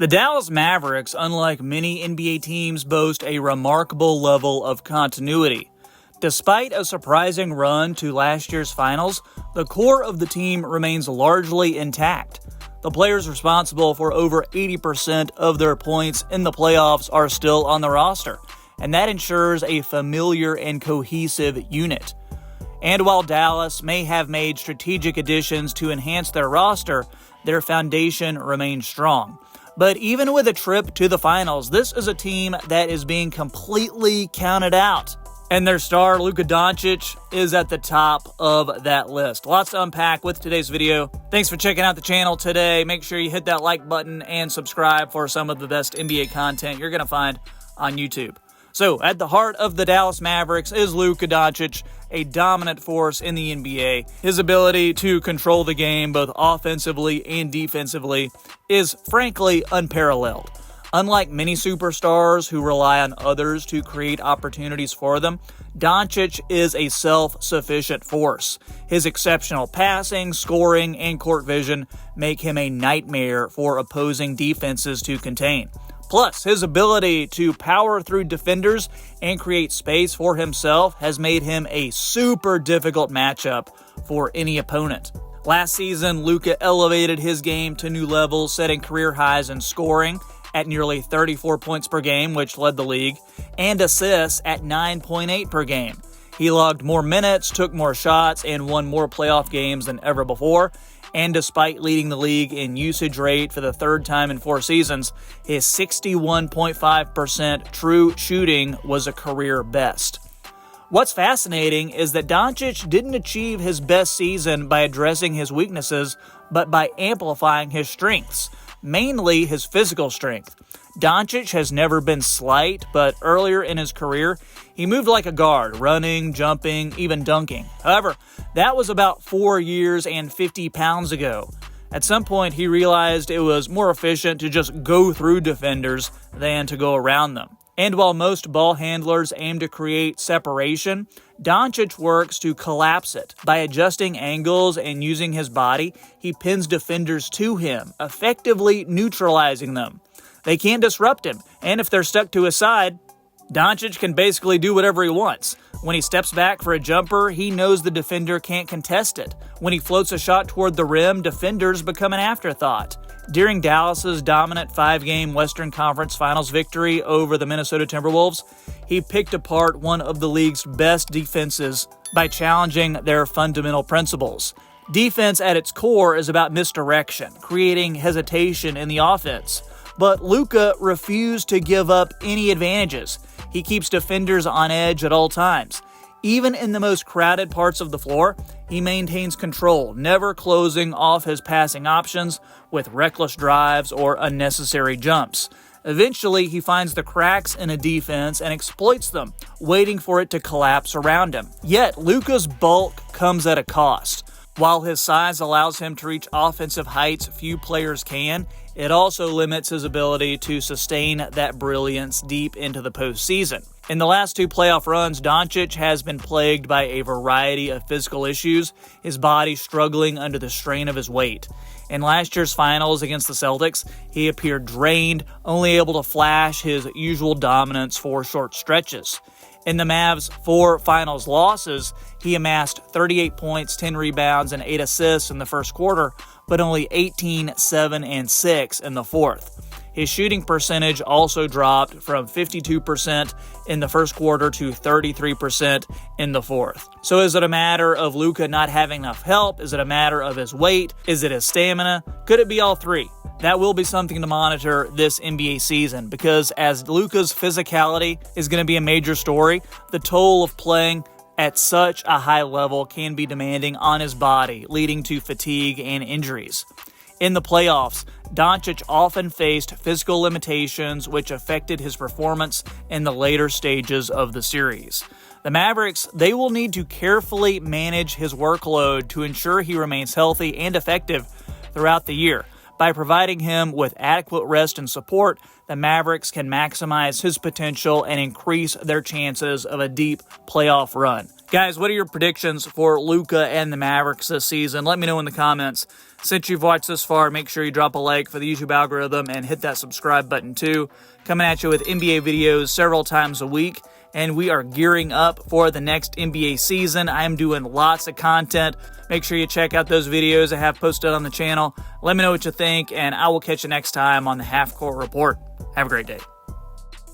The Dallas Mavericks, unlike many NBA teams, boast a remarkable level of continuity. Despite a surprising run to last year's finals, the core of the team remains largely intact. The players responsible for over 80% of their points in the playoffs are still on the roster, and that ensures a familiar and cohesive unit. And while Dallas may have made strategic additions to enhance their roster, their foundation remains strong. But even with a trip to the finals, this is a team that is being completely counted out. And their star, Luka Doncic, is at the top of that list. Lots to unpack with today's video. Thanks for checking out the channel today. Make sure you hit that like button and subscribe for some of the best NBA content you're going to find on YouTube. So, at the heart of the Dallas Mavericks is Luka Doncic, a dominant force in the NBA. His ability to control the game both offensively and defensively is frankly unparalleled. Unlike many superstars who rely on others to create opportunities for them, Doncic is a self-sufficient force. His exceptional passing, scoring, and court vision make him a nightmare for opposing defenses to contain. Plus, his ability to power through defenders and create space for himself has made him a super difficult matchup for any opponent. Last season, Luka elevated his game to new levels, setting career highs in scoring at nearly 34 points per game, which led the league, and assists at 9.8 per game. He logged more minutes, took more shots, and won more playoff games than ever before. And despite leading the league in usage rate for the third time in 4 seasons, his 61.5% true shooting was a career best. What's fascinating is that Doncic didn't achieve his best season by addressing his weaknesses, but by amplifying his strengths, mainly his physical strength. Doncic has never been slight, but earlier in his career, he moved like a guard, running, jumping, even dunking. However, that was about 4 years and 50 pounds ago. At some point, he realized it was more efficient to just go through defenders than to go around them. And while most ball handlers aim to create separation, Doncic works to collapse it. By adjusting angles and using his body, he pins defenders to him, effectively neutralizing them. They can't disrupt him, and if they're stuck to his side, Doncic can basically do whatever he wants. When he steps back for a jumper, he knows the defender can't contest it. When he floats a shot toward the rim, defenders become an afterthought. During Dallas's dominant 5-game Western Conference Finals victory over the Minnesota Timberwolves, he picked apart one of the league's best defenses by challenging their fundamental principles. Defense at its core is about misdirection, creating hesitation in the offense. But Luka refused to give up any advantages. He keeps defenders on edge at all times. Even in the most crowded parts of the floor, he maintains control, never closing off his passing options with reckless drives or unnecessary jumps. Eventually, he finds the cracks in a defense and exploits them, waiting for it to collapse around him. Yet, Luka's bulk comes at a cost. While his size allows him to reach offensive heights few players can, it also limits his ability to sustain that brilliance deep into the postseason. In the last 2 playoff runs, Doncic has been plagued by a variety of physical issues, his body struggling under the strain of his weight. In last year's finals against the Celtics, he appeared drained, only able to flash his usual dominance for short stretches. In the Mavs' 4 finals losses, he amassed 38 points, 10 rebounds, and 8 assists in the first quarter, but only 18, 7, and 6 in the fourth. His shooting percentage also dropped from 52% in the first quarter to 33% in the fourth. So is it a matter of Luka not having enough help? Is it a matter of his weight? Is it his stamina? Could it be all 3? That will be something to monitor this NBA season, because as Luka's physicality is going to be a major story, the toll of playing at such a high level can be demanding on his body, leading to fatigue and injuries. In the playoffs, Doncic often faced physical limitations which affected his performance in the later stages of the series. The Mavericks, they will need to carefully manage his workload to ensure he remains healthy and effective throughout the year. By providing him with adequate rest and support, the Mavericks can maximize his potential and increase their chances of a deep playoff run. Guys, what are your predictions for Luka and the Mavericks this season? Let me know in the comments. Since you've watched this far, make sure you drop a like for the YouTube algorithm and hit that subscribe button too. Coming at you with NBA videos several times a week, and we are gearing up for the next NBA season. I am doing lots of content. Make sure you check out those videos I have posted on the channel. Let me know what you think, and I will catch you next time on the Half Court Report. Have a great day.